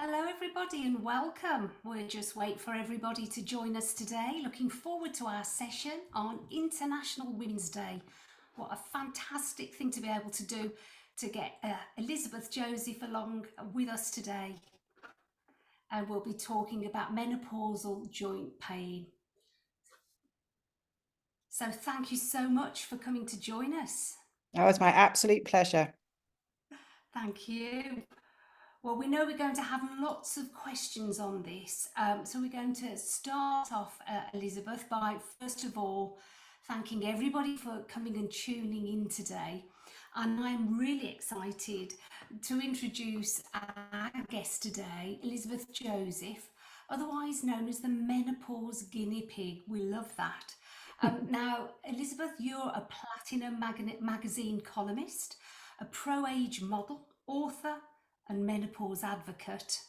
Hello, everybody, and welcome. We'll just wait for everybody to join us today. Looking forward to our session on International Women's Day. What a fantastic thing to be able to do to get Elizabeth Joseph along with us today. And we'll be talking about menopausal joint pain. So thank you so much for coming to join us. That was my absolute pleasure. Thank you. Well, we know we're going to have lots of questions on this. So we're going to start off, Elizabeth, by first of all thanking everybody for coming and tuning in today. And I'm really excited to introduce our guest today, Elizabeth Joseph, otherwise known as the Menopause Guineapig. We love that. Now, Elizabeth, you're a Platinum magazine columnist, a pro-age model, author, and menopause advocate.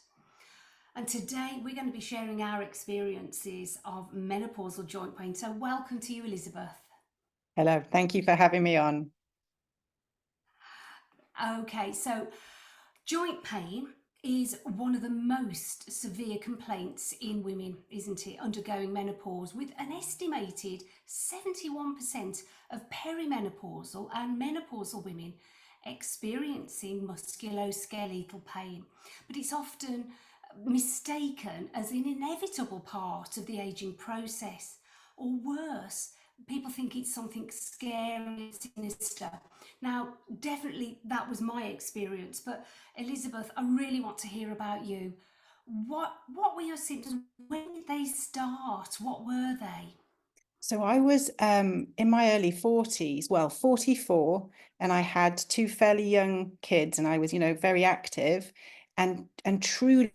And today we're going to be sharing our experiences of menopausal joint pain. So welcome to you, Elizabeth. Hello, thank you for having me on. Okay, so joint pain is one of the most severe complaints in women, isn't it, undergoing menopause, with an estimated 71% of perimenopausal and menopausal women experiencing musculoskeletal pain. But it's often mistaken as an inevitable part of the aging process, or worse, people think it's something scary and sinister. Now, definitely that was my experience, but Elizabeth, I really want to hear about you. What were your symptoms? When did they start? What were they? So I was in my early 40s, well, 44, and I had two fairly young kids, and I was, very active, and truly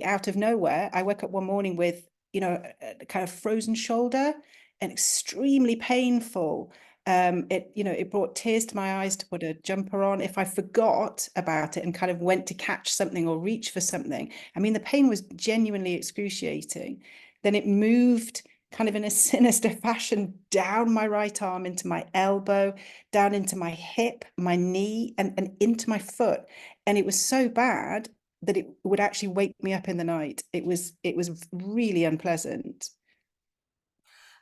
out of nowhere, I woke up one morning with, a kind of frozen shoulder and extremely painful. It brought tears to my eyes to put a jumper on. If I forgot about it and kind of went to catch something or reach for something, I mean, the pain was genuinely excruciating. Then it moved kind of in a sinister fashion down my right arm into my elbow, down into my hip, my knee, and into my foot. And it was so bad that it would actually wake me up in the night. It was really unpleasant.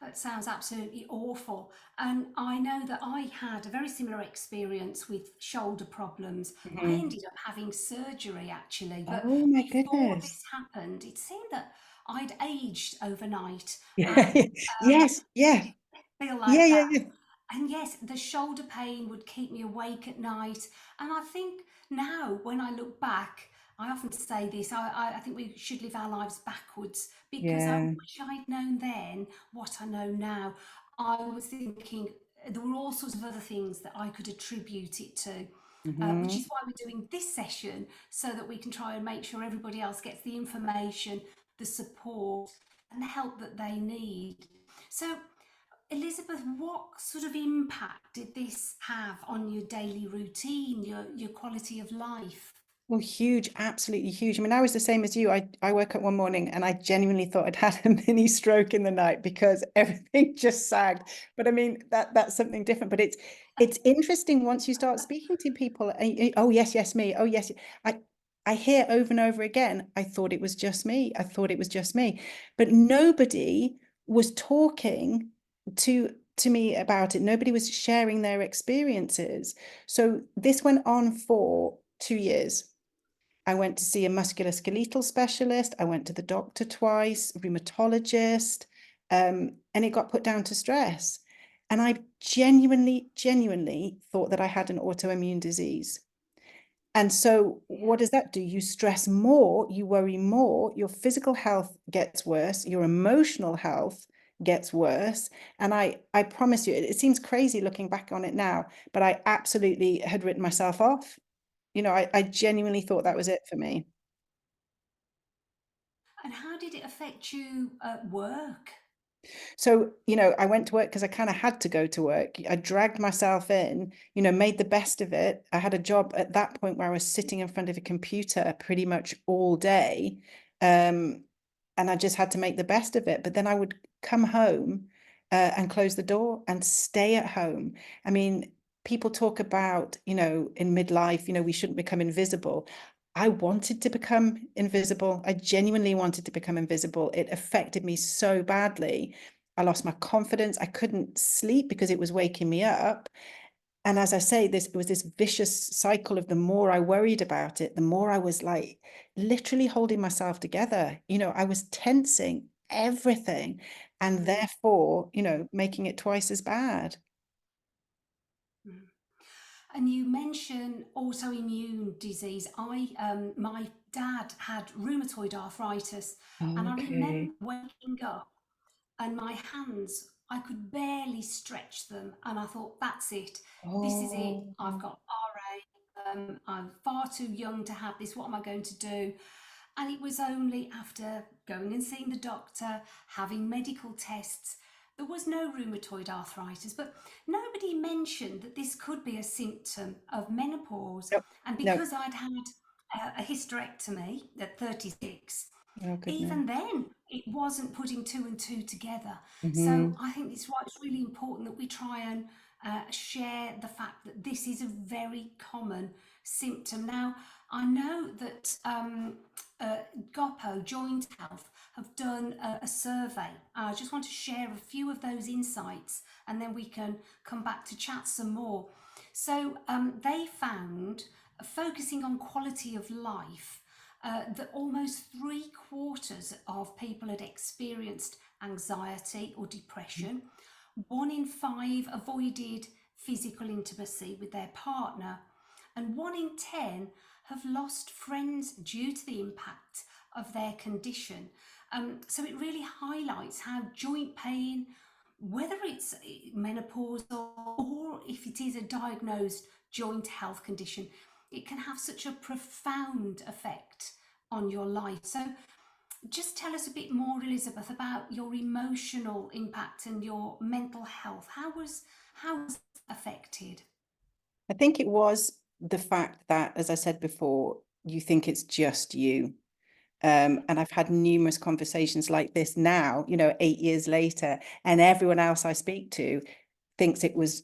That sounds absolutely awful. And I know that I had a very similar experience with shoulder problems. I Mhm. ended up having surgery actually, but Oh my before goodness. this happened, it seemed that I'd aged overnight. Yeah. And Yes. did Yeah. it feel Yeah. like Yeah. that? Yeah. And yes, the shoulder pain would keep me awake at night. And I think now, when I look back, I often say this, I think we should live our lives backwards because I Yeah. wish I'd known then what I know now. I was thinking there were all sorts of other things that I could attribute it to, which Hmm. is why we're doing this session so that we can try and make sure everybody else gets the information, the support, and the help that they need. So, Elizabeth, what sort of impact did this have on your daily routine, your quality of life? Well, huge, absolutely huge. I mean, I was the same as you. I woke up one morning and I genuinely thought I'd had a mini stroke in the night because everything just sagged. But I mean, that's something different. But it's interesting once you start speaking to people. Oh yes, yes, me. Oh yes, I hear over and over again. I thought it was just me. I thought it was just me. But nobody was talking to me about it. Nobody was sharing their experiences. So this went on for 2 years. I went to see a musculoskeletal specialist. I went to the doctor twice, rheumatologist, and it got put down to stress. And I genuinely thought that I had an autoimmune disease. And so, what does that do? You stress more, you worry more, your physical health gets worse, your emotional health gets worse. And I promise you, it seems crazy looking back on it now, but I absolutely had written myself off. I genuinely thought that was it for me. And how did it affect you at work? So, I went to work because I kind of had to go to work. I dragged myself in, made the best of it. I had a job at that point where I was sitting in front of a computer pretty much all day. Um, and I just had to make the best of it. But then I would come home and close the door and stay at home. I mean, people talk about, in midlife, we shouldn't become invisible. I wanted to become invisible. I genuinely wanted to become invisible. It affected me so badly. I lost my confidence. I couldn't sleep because it was waking me up. And as I say, it was this vicious cycle of the more I worried about it, the more I was like literally holding myself together. I was tensing everything and Mm, therefore, making it twice as bad. mm. And you mention autoimmune disease. My dad had rheumatoid arthritis, and I Okay. remember waking up and my hands, I could barely stretch them. And I thought, that's it. This is it. Oh, I've got RA. I'm far too young to have this. What am I going to do? And it was only after going and seeing the doctor, having medical tests, there was no rheumatoid arthritis, but nobody mentioned that this could be a symptom of menopause. no, And no. because I'd had a hysterectomy at 36, Oh, goodness. even then it wasn't putting two and two together. So Hmm. I think it's why it's really important that we try and share the fact that this is a very common symptom. Now, I know that GOPO, Joint Health, have done a survey. I just want to share a few of those insights and then we can come back to chat some more. So they found, focusing on quality of life, that almost 3/4 of people had experienced anxiety or depression. 1 in 5 avoided physical intimacy with their partner, and 1 in 10 have lost friends due to the impact of their condition. So it really highlights how joint pain, whether it's menopausal or if it is a diagnosed joint health condition, it can have such a profound effect on your life. So just tell us a bit more, Elizabeth, about your emotional impact and your mental health. How was it affected? I think it was the fact that, as I said before, you think it's just you. And I've had numerous conversations like this now, 8 years later, and everyone else I speak to thinks it was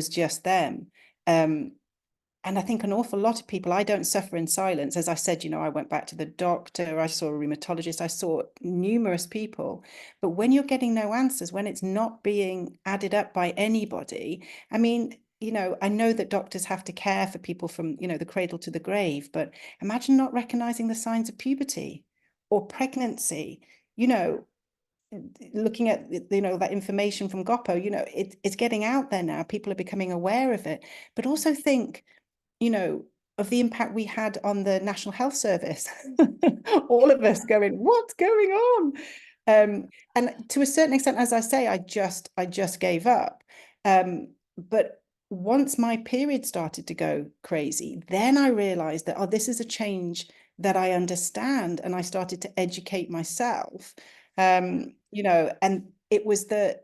just them. Um, and I think an awful lot of people, I don't suffer in silence. As I said, I went back to the doctor, I saw a rheumatologist, I saw numerous people. But when you're getting no answers, when it's not being added up by anybody, I mean, I know that doctors have to care for people from, the cradle to the grave, but imagine not recognizing the signs of puberty or pregnancy, you know, looking at that information from GOPO, it's getting out there now. People are becoming aware of it, but also think, of the impact we had on the National Health Service. All of us going, what's going on? And to a certain extent, as I say, I just gave up. But once my period started to go crazy, then I realized that, oh, this is a change that I understand. And I started to educate myself. And it was the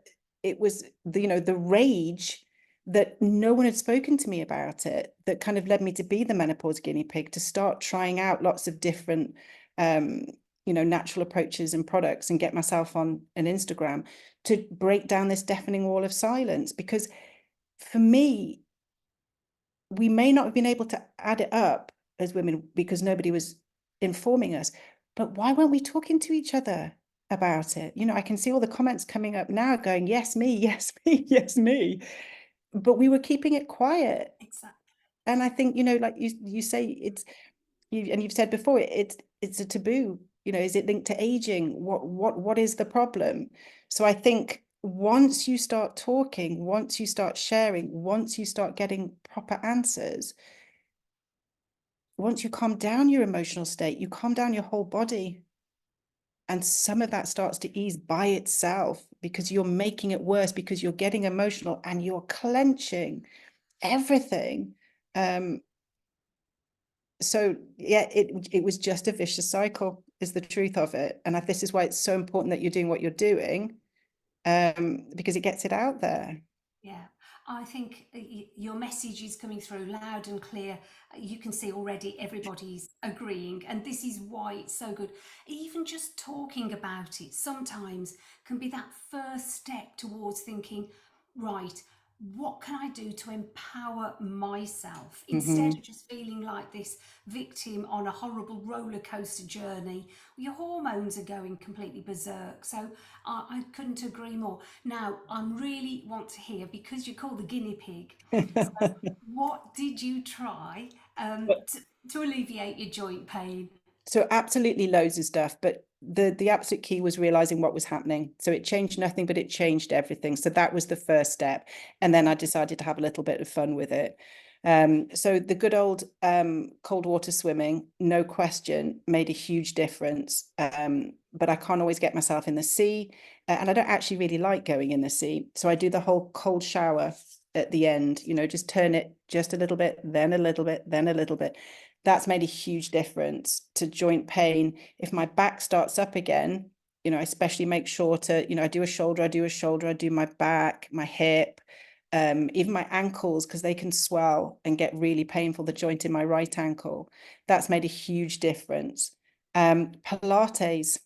rage that no one had spoken to me about it that kind of led me to be the menopause guinea pig, to start trying out lots of different natural approaches and products and get myself on an Instagram to break down this deafening wall of silence. Because for me, we may not have been able to add it up as women because nobody was informing us, but why weren't we talking to each other about it? I can see all the comments coming up now going, yes, me, yes, me, yes, me. But we were keeping it quiet. Exactly. And I think, like you say, you've said before, it's a taboo. Is it linked to aging? What is the problem? So I think once you start talking, once you start sharing, once you start getting proper answers, once you calm down your emotional state, you calm down your whole body. And some of that starts to ease by itself because you're making it worse, because you're getting emotional and you're clenching everything. So yeah, it was just a vicious cycle, is the truth of it. And this is why it's so important that you're doing what you're doing, because it gets it out there. Yeah, I think your message is coming through loud and clear. You can see already everybody's agreeing, and this is why it's so good. Even just talking about it sometimes can be that first step towards thinking, right, what can I do to empower myself instead Hmm. of just feeling like this victim on a horrible roller coaster journey? Your hormones are going completely berserk. So I couldn't agree more. Now, I really want to hear, because you're called the guinea pig. So, what did you try to alleviate your joint pain? So absolutely loads of stuff, but the absolute key was realizing what was happening. So it changed nothing, but it changed everything. So that was the first step. And then I decided to have a little bit of fun with it. So the good old cold water swimming, no question, made a huge difference. But I can't always get myself in the sea, and I don't actually really like going in the sea. So I do the whole cold shower at the end, just turn it just a little bit, then a little bit, then a little bit. That's made a huge difference to joint pain. If my back starts up again, I especially make sure to, I do a shoulder, I do my back, my hip, even my ankles, because they can swell and get really painful, the joint in my right ankle. That's made a huge difference. Pilates.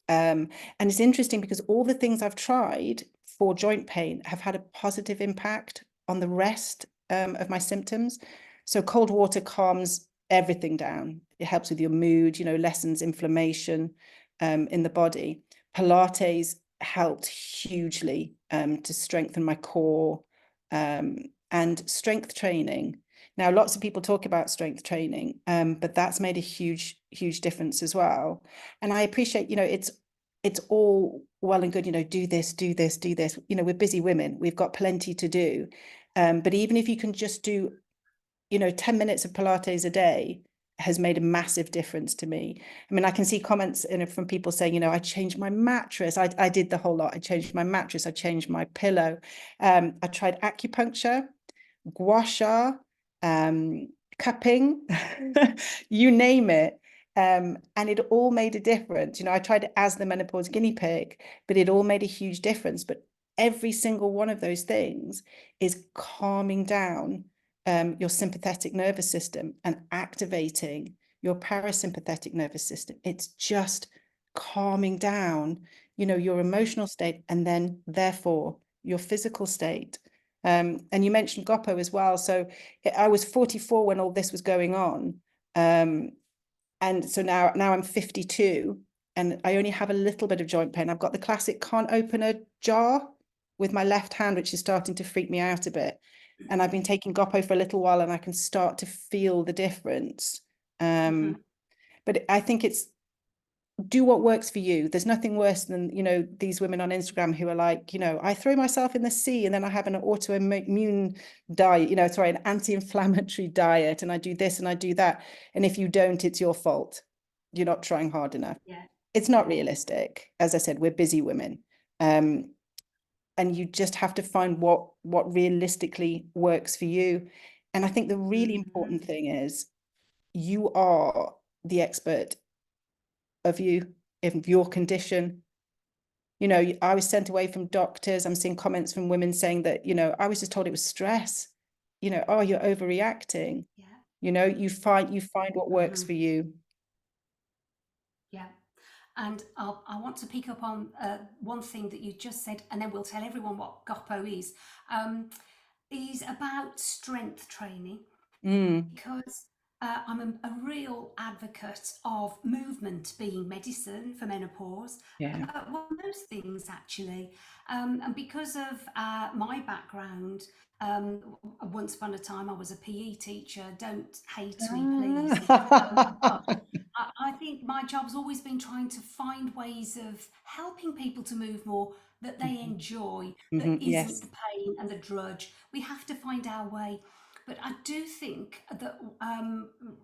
And it's interesting because all the things I've tried for joint pain have had a positive impact on the rest of my symptoms. So cold water calms everything down. It helps with your mood, lessens inflammation in the body. Pilates helped hugely to strengthen my core, and strength training. Now, lots of people talk about strength training, but that's made a huge, huge difference as well. And I appreciate, it's all well and good, do this, do this, do this. We're busy women, we've got plenty to do. But even if you can just do, 10 minutes of Pilates a day has made a massive difference to me. I mean, I can see comments from people saying, I changed my mattress. I did the whole lot. I changed my mattress. I changed my pillow. I tried acupuncture, gua sha, cupping, you name it. And it all made a difference. I tried it as the menopause guinea pig, but it all made a huge difference. But every single one of those things is calming down your sympathetic nervous system and activating your parasympathetic nervous system. It's just calming down, your emotional state, and then therefore your physical state. And you mentioned Goppo as well. So I was 44 when all this was going on. And so now I'm 52 and I only have a little bit of joint pain. I've got the classic can't open a jar with my left hand, which is starting to freak me out a bit. And I've been taking Goppo for a little while and I can start to feel the difference. Mhm. But I think it's do what works for you. There's nothing worse than, these women on Instagram who are like, I throw myself in the sea and then I have an autoimmune diet, sorry, an anti-inflammatory diet, and I do this and I do that. And if you don't, it's your fault. You're not trying hard enough. Yeah, It's not yeah. realistic. As I said, we're busy women. And you just have to find what realistically works for you. And I think the really Mhm. important thing is you are the expert of you, of your condition. I was sent away from doctors. I'm seeing comments from women saying that, I was just told it was stress. Oh, you're overreacting. Yeah. You find what works Mhm. for you. Yeah. And I want to pick up on one thing that you just said, and then we'll tell everyone what Goppo is about strength training, Mm, because I'm a real advocate of movement being medicine for menopause. yeah. Well, most things actually. And because of my background, once upon a time I was a PE teacher. Don't hate me, please. But Ah. I think my job's always been trying to find ways of helping people to move more that they Mhm, enjoy, that mhm, isn't yes. the pain and the drudge. We have to find our way. But I do think that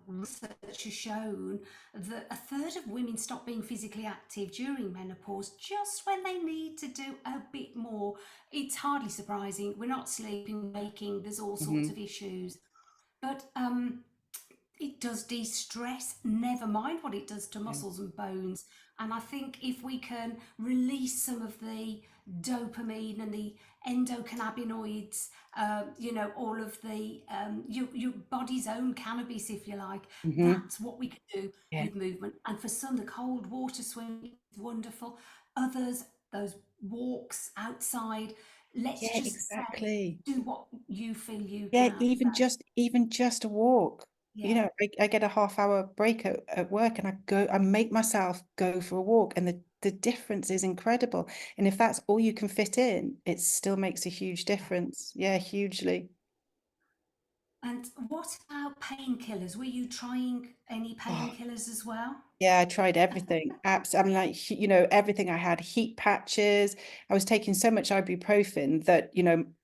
research has shown that a third of women stop being physically active during menopause just when they need to do a bit more. It's hardly surprising. We're not sleeping, waking, there's all sorts Mhm, of issues. But it does de-stress, never mind what it does to yeah. muscles and bones. And I think if we can release some of the dopamine and the endocannabinoids, all of the your body's own cannabis, if you like, Mhm, that's what we can do yeah. with movement. And for some, the cold water swimming is wonderful. Others, those walks outside, let's Yeah, just say, exactly. do what you feel you Yeah, can. even just a walk. You Yeah. know, I get a half-hour break at work, and I make myself go for a walk, and the difference is incredible. And if that's all you can fit in, it still makes a huge difference. Yeah, hugely. And what about painkillers? Were you trying any Oh, painkillers as well? yeah, I tried everything. I mean, like, everything. I had heat patches. I was taking so much ibuprofen that,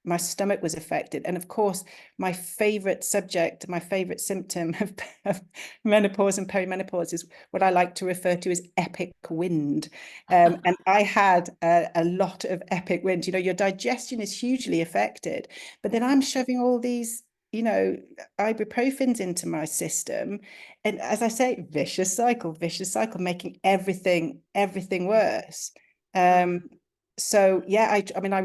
my stomach was affected. And of course, my favorite subject, my favorite symptom of menopause and perimenopause is what I like to refer to as epic wind. And I had a lot of epic wind. Your digestion is hugely affected, but then I'm shoving all these, ibuprofens into my system. And as I say, vicious cycle, making everything Yeah. worse. Um, Mm. so yeah, I mean, I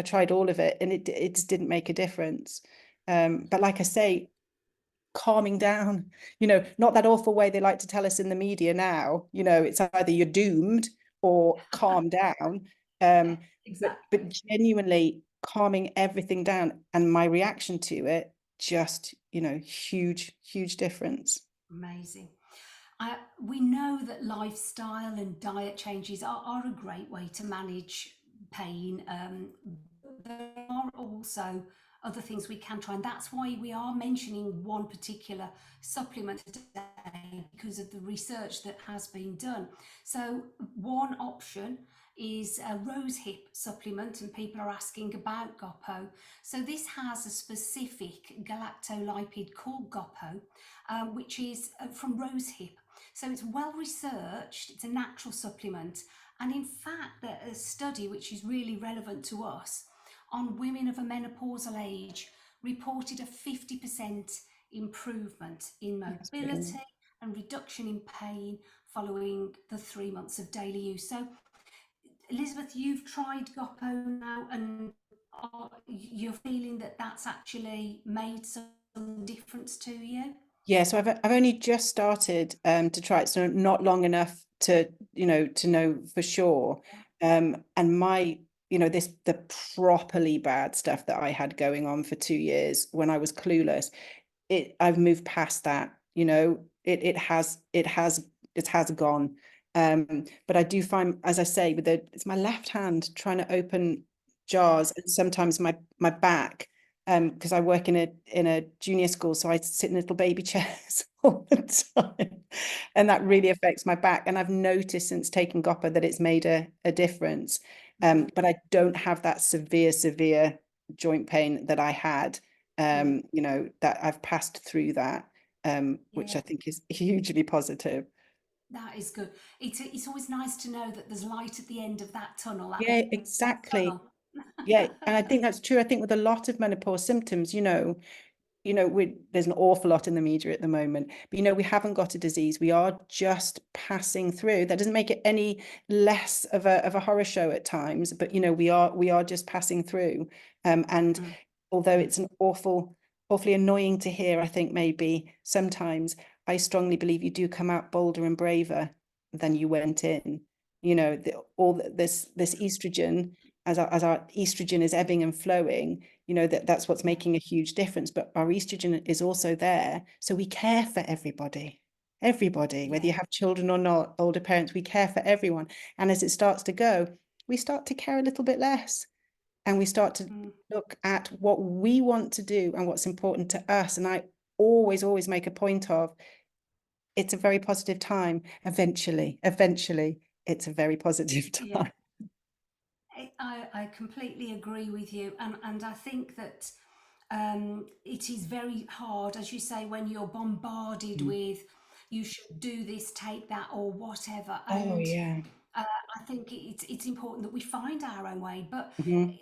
tried all of it, and it just didn't make a difference. But like I say, calming down, not that awful way they like to tell us in the media now, it's either you're doomed or calm down. But Exactly. genuinely calming everything down, and my reaction to it, just, huge difference. Amazing. We know that lifestyle and diet changes are a great way to manage pain. There are also other things we can try, and that's why we are mentioning one particular supplement today because of the research that has been done. So, one option is a rose hip supplement, and people are asking about GOPO. So, this has a specific galactolipid called GOPO, which is from rose hip. So it's well researched, it's a natural supplement. And in fact, a study which is really relevant to us on women of a menopausal age reported a 50% improvement in That's brilliant. mobility and reduction in pain following the 3 months of daily use. So, Elizabeth, you've tried GOPO now, and you're feeling that that's actually made some difference to you? Yeah, so I've only just started to try it, so not long enough to know for sure. And the properly bad stuff that I had going on for 2 years when I was clueless, I've moved past that. It has gone. But I do find, as I say, it's my left hand trying to open Yeah, jars, and sometimes my back, because I work in a junior school, so I sit in little baby chairs all the time, and that yeah. really affects my back. And I've noticed since taking GOPA that it's made a difference. Mm, But I don't have that severe joint pain that I had. mm. That I've passed through that, which Yeah, I think is hugely positive. that is good. It's always nice to know that there's light at the end of that tunnel, that Yeah, menopause exactly. tunnel. Yeah, and I think that's true. I think with a lot of menopause symptoms, there's an awful lot in the media at the moment, but we haven't got a disease. We are just passing through. That doesn't make it any less of a horror show at times, but we are just passing through. And Mm, although it's an awfully annoying to hear, I think maybe sometimes, I strongly believe you do come out bolder and braver than you went in. This estrogen, as our estrogen is ebbing and flowing, that's what's yeah, making a huge difference. But our estrogen is also there, so we care for everybody, whether yeah. you have children or not, older parents, we care for everyone. And as it starts to go, we start to care a little bit less, and we start to Mm, look at what we want to do and what's important to us. And I always make a point of, it's a very positive time. Eventually it's a very positive yeah. time. I completely agree with you, and I think that it is very hard, as you say, when you're bombarded Mm. with you should do this, take that, or whatever. Oh And yeah. I think it's important that we find our own way, but Mhm.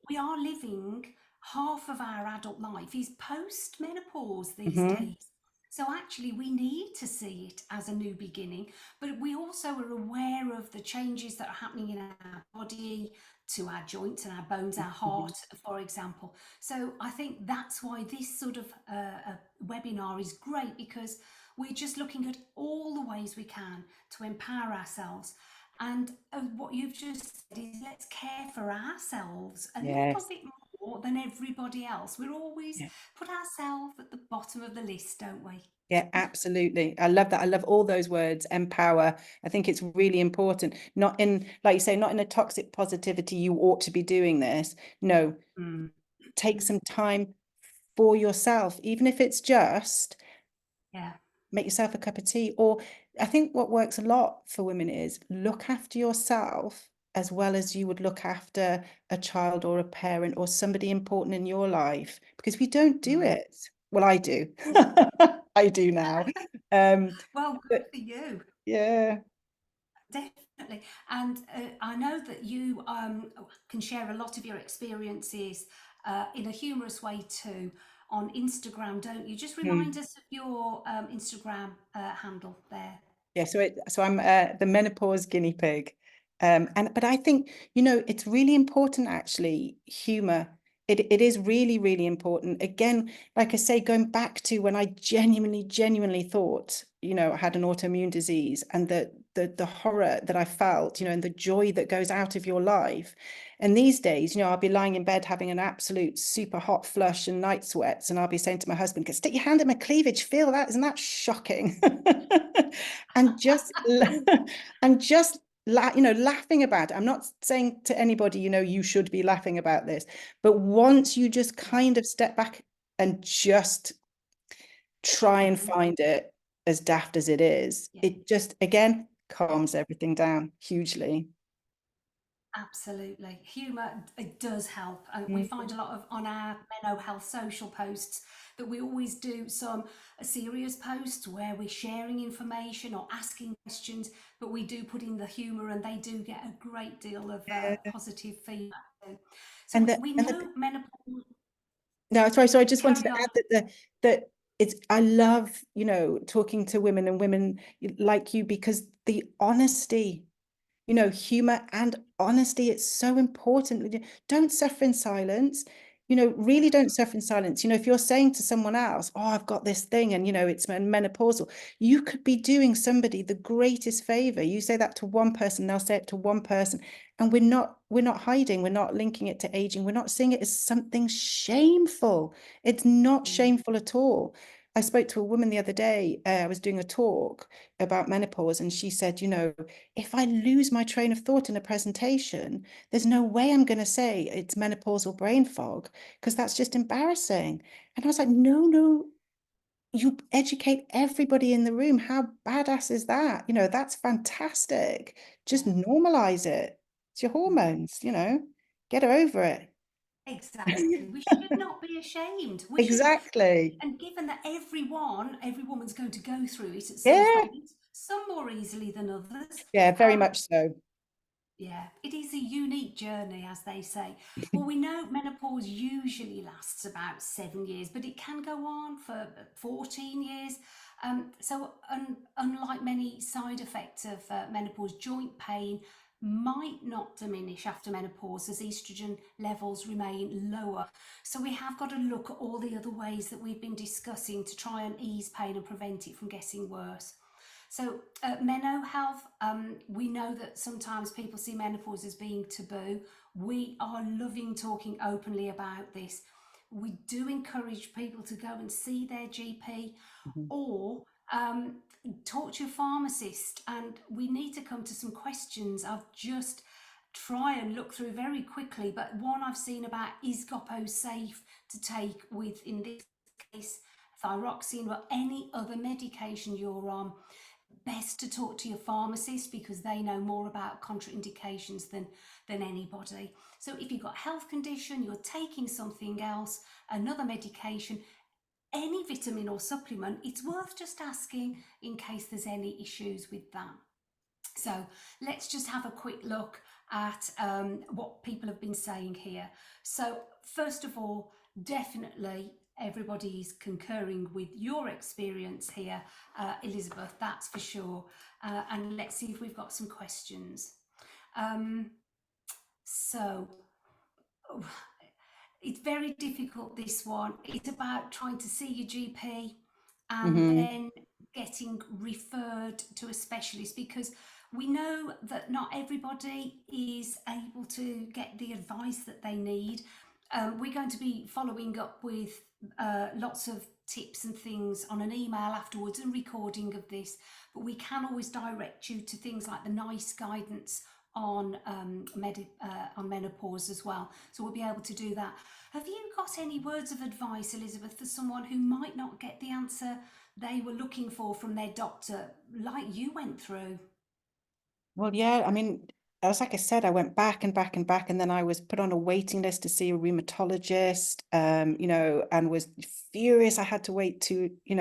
we are living half of our adult life is post menopause these Mhm. days. So actually, we need to see it as a new beginning, but we also are aware of the changes that are happening in our body, to our joints and our bones, our heart, Mhm. for example. So I think that's why this sort of webinar is great, because we're just looking at all the ways we can to empower ourselves. And what you've just said is let's care for ourselves a little Yes. bit more than everybody else. We're always Yeah. put ourselves at the bottom of the list, don't we? Yeah, absolutely. I love that. I love all those words, empower. I think it's really important. Not in, like you say, not in a toxic positivity, you ought to be doing this. No, Mm. take some time for yourself, even if it's just Yeah. make yourself a cup of tea. Or I think what works a lot for women is look after yourself as well as you would look after a child or a parent or somebody important in your life, because we don't do Mm. it. Well, I do. I do now. Well, good But for you. yeah. Definitely. And I know that you can share a lot of your experiences in a humorous way too on Instagram, don't you? Just remind Hmm. us of your Instagram handle there. Yeah, so I'm the menopause guinea pig. But I think, it's really important actually, humor. It is really, really important. Again, like I say, going back to when I genuinely thought, I had an autoimmune disease, and the horror that I felt, and the joy that goes out of your life. And these days, I'll be lying in bed having an absolute super hot flush and night sweats, and I'll be saying to my husband, "Stick your hand in my cleavage, feel that, isn't that shocking?" And just and just laughing about it. I'm not saying to anybody, you should be laughing about this, but once you just Yeah. kind of step back and just try and Mhm. find it, as daft as it is, Yeah. it just again Yeah. calms everything down hugely. Absolutely. Humour, it does help. And we Mm. find a lot of on our MenoHealth social posts that we always do some serious posts where we're sharing information or asking questions, but we do put in the humour and they do get a great deal of Yeah. positive feedback too. So And we and the know menopause, No, sorry. So I just wanted carry to on. add that it's I love, talking to women and women like you, because the honesty, humor and honesty, it's so important. Don't suffer in silence. Yeah. Really don't suffer in silence. If you're saying to someone else, "Oh, I've got this thing," and it's menopausal, you could be doing somebody the greatest favor. You say that to one person, they'll say it to one person, and we're not hiding. We're not linking it to aging. We're not seeing it as something shameful. It's not Mm. shameful at all. I spoke to a woman the other day. I was doing a talk about menopause, and she said, if I lose my train of thought in a presentation, there's no way I'm going to say it's menopausal brain fog, because that's just embarrassing. And I was like, no, you educate everybody in the room. How badass is that? That's fantastic. Just Yeah. normalize it. It's your Mm. hormones, get over it. Exactly. We should not be ashamed. We shouldn't. Exactly. And given that every woman's going to go through it at some Yeah. point, some more easily than others. Yeah, very much so. Yeah, it is a unique journey, as they say. Well, we know menopause usually lasts about 7 years, but it can go on for 14 years. Unlike many side effects of menopause, joint pain might not diminish after menopause as estrogen levels remain lower. So we have got to look at all the other ways that we've been discussing to try and ease pain and prevent it from getting worse. So, MenoHealth, we know that sometimes people see menopause as being taboo. We are loving talking openly about this. We do encourage people to go and see their GP Mhm. or talk to your pharmacist. And we need to come to some questions. I've just try and look through very quickly, but one I've seen about is Gopo safe to take with, in this case, thyroxine or any other medication you're on. Best to talk to your pharmacist because they know more about contraindications than anybody. So if you've got a health condition, you're taking something else, another medication, any vitamin or supplement, it's worth just asking in case there's any issues with that. So let's just have a quick look at what people have been saying here. So first of all, definitely everybody is concurring with your experience here, Elizabeth, that's for sure. And let's see if we've got some questions. Um, so oh, it's very difficult, this one. It's about trying to see your GP and Mhm. then getting referred to a specialist, because We know that not everybody is able to get the advice that they need. We're going to be following up with lots of tips and things on an email afterwards and recording of this, but we can always direct you to things like the NICE guidance on on menopause as well. So we'll be able to do that. Have you got any words of advice, Elizabeth, for someone who might not get the answer they were looking for from their doctor, like you went through? Well, yeah, I mean, as like I said, I went back and back and back, and then I was put on a waiting list to see a rheumatologist, and was furious. I had to wait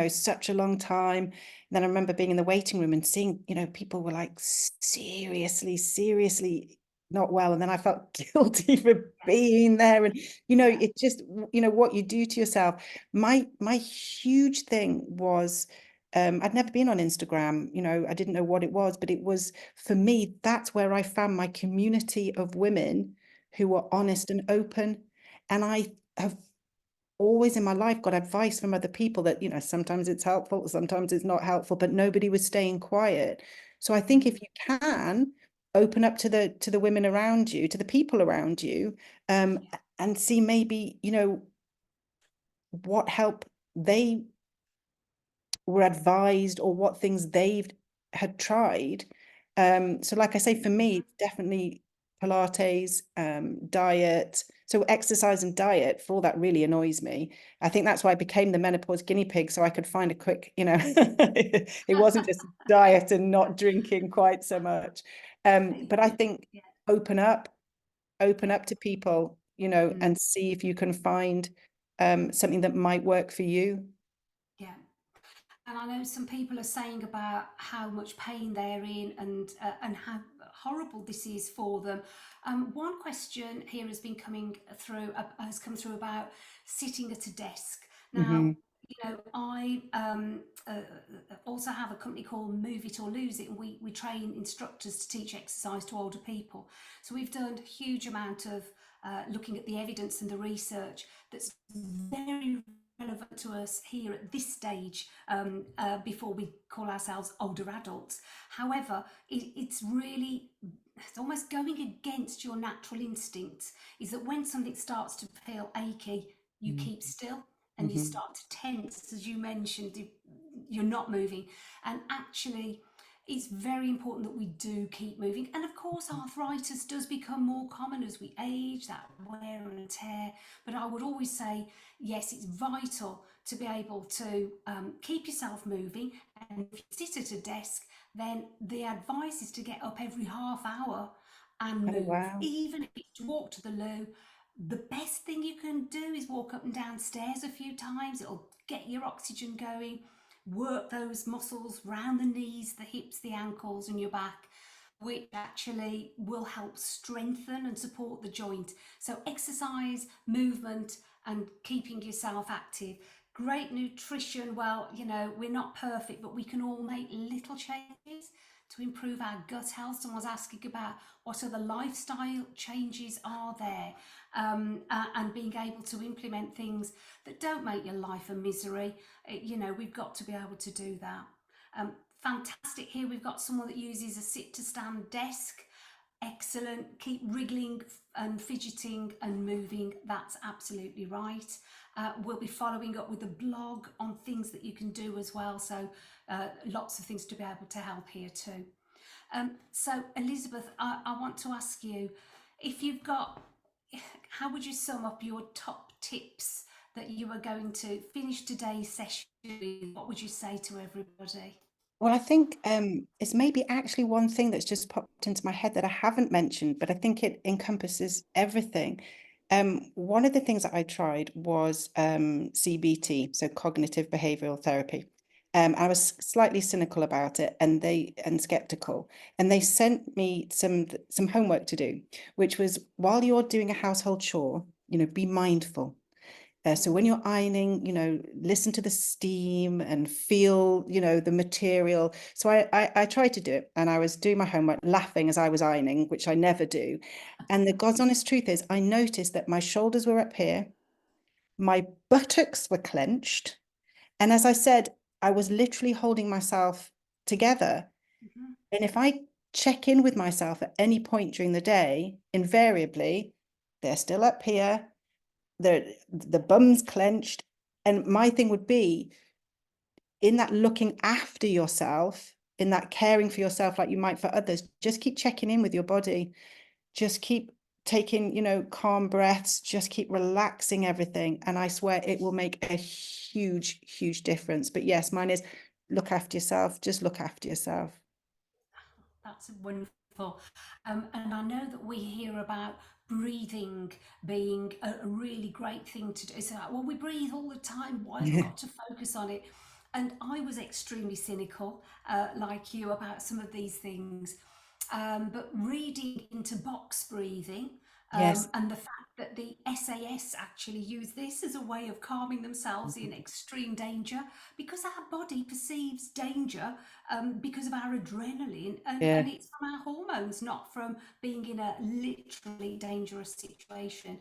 such a long time. And then I remember being in the waiting room and seeing, people were like seriously, seriously not well. And then I felt guilty for being there. And, Yeah. it just, what you do to yourself. My huge thing was, I'd never been on Instagram, I didn't know what it was, but it was, for me, that's where I found my community of women who were honest and open. And I have always in my life got advice from other people that, sometimes it's helpful, sometimes it's not helpful, but nobody was staying quiet. So I think if you can open up to the women around you, to the people around you, and see maybe, what help they were advised or what things they've had tried. So like I say, for me, definitely Pilates, diet. So exercise and diet, for all that really annoys me. I think that's why I became the menopause guinea pig, so I could find a quick, it wasn't just diet and not drinking quite so much. But I think Yeah. open up, open Yeah. up to people, Mm. and see if you can find something that might work for you. Yeah. And I know some people are saying about how much pain they're in and how horrible this is for them. One question here has come through about sitting at a desk. Now, Hmm. I also have a company called Move It or Lose It, and we train instructors to teach exercise to older people. So we've done a huge amount of looking at the evidence and the research that's very relevant to us here at this stage, before we call ourselves older adults. However, it's almost going against your natural instincts, is that when something starts to feel achy, you keep still and you Hmm. start to tense, as you mentioned, you're not moving. And actually, it's very important that we do keep moving. And of course, arthritis does become more common as we age, that wear and tear. But I would always say, yes, it's vital to be able to keep yourself moving. And if you sit at a desk, then the advice is to get up every half hour and Oh, move, wow. even if it's to walk to the loo. The best thing you can do is walk up and down stairs a few times. It'll get your oxygen going, work those muscles round the knees, the hips, the ankles, and your back, which actually will help strengthen and support the joint. So, exercise, movement, and keeping yourself active. Great nutrition. Well, we're not perfect, but we can all make little changes to improve our gut health. Someone's asking about what other lifestyle changes are there, and being able to implement things that don't make your life a misery. We've got to be able to do that. Fantastic. Here we've got someone that uses a sit to stand desk. Excellent. Keep wriggling and fidgeting and moving. That's absolutely right. We'll be following up with a blog on things that you can do as well. So lots of things to be able to help here too. So Elizabeth, I want to ask you, if you've got, how would you sum up your top tips that you are going to finish today's session with? What would you say to everybody? Well, I think it's maybe actually one thing that's just popped into my head that I haven't mentioned, but I think it encompasses everything. One of the things that I tried was CBT, so cognitive behavioral therapy. I was slightly cynical about it and skeptical. And they sent me some homework to do, which was, while you're doing a household chore, be mindful. So when you're ironing, listen to the steam and feel, the material. So I tried to do it, and I was doing my homework, laughing as I was ironing, which I never do. And the God's honest truth is, I noticed that my shoulders were up here, my buttocks were clenched. And as I said, I was literally holding myself together. Mhm. And if I check in with myself at any point during the day, invariably, they're still up here, the bum's clenched. And my thing would be, in that looking after yourself, in that caring for yourself like you might for others, just keep checking in with your body. Just keep taking, calm breaths, just keep relaxing everything. And I swear it will make a huge, huge difference. But yes, mine is look after yourself, just look after yourself. That's wonderful. And I know that we hear about breathing being a really great thing to do. It's like, well, we breathe all the time. Why have I got to focus on it? And I was extremely cynical, like you, about some of these things. But reading into box breathing, Yes. and the fact that the SAS actually use this as a way of calming themselves in extreme danger, because our body perceives danger because of our adrenaline, Yeah. and it's from our hormones, not from being in a literally dangerous situation.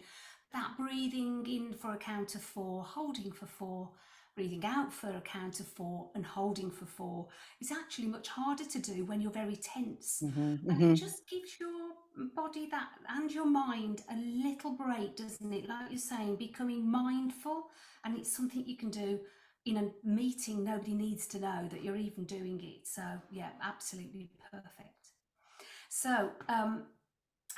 That breathing in for a count of 4, holding for 4, breathing out for a count of 4, and holding for 4 is actually much harder to do when you're very tense. And it just gives your body that and your mind a little break, doesn't it? Like you're saying, becoming mindful, and it's something you can do in a meeting. Nobody needs to know that you're even doing it. So yeah, absolutely perfect. So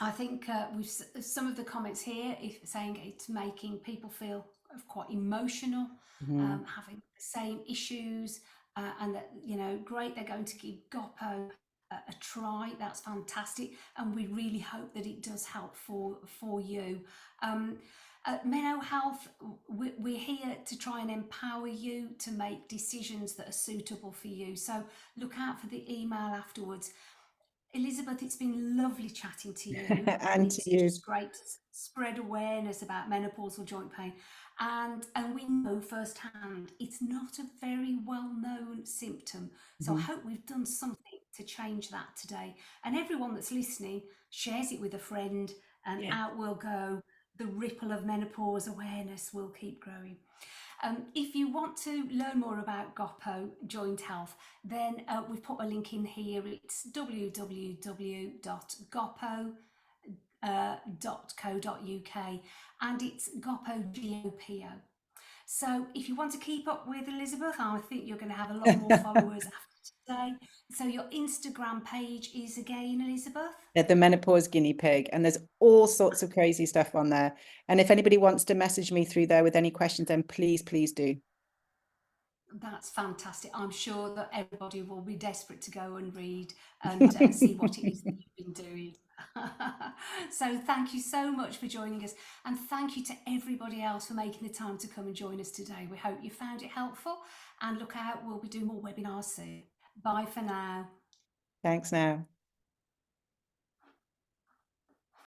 I think we've some of the comments here saying it's making people feel quite emotional, having the same issues, and that great, they're going to give Goppo a try. That's fantastic, and we really hope that it does help for you. At MenoHealth, we're here to try and empower you to make decisions that are suitable for you. So look out for the email afterwards. Elizabeth, it's been lovely chatting to you, and And to it's you. just great to spread awareness about menopausal joint pain. And we know firsthand it's not a very well-known symptom. So I hope we've done something to change that today. And everyone that's listening shares it with a friend, and Yeah. out will go. The ripple of menopause awareness will keep growing. If you want to learn more about Goppo Joint Health, then we've put a link in here. It's www.goppo.co.uk, and it's Goppo, G-O-P-O. So if you want to keep up with Elizabeth, I think you're going to have a lot more followers after today. So your Instagram page is again, Elizabeth? At the Menopause Guinea-Pig, and there's all sorts of crazy stuff on there. And if anybody wants to message me through there with any questions, then please do. That's fantastic. I'm sure that everybody will be desperate to go and read and see what it is that you've been doing. So thank you so much for joining us, and thank you to everybody else for making the time to come and join us today. We hope you found it helpful, and look out, we'll be doing more webinars soon. Bye for now. Thanks now.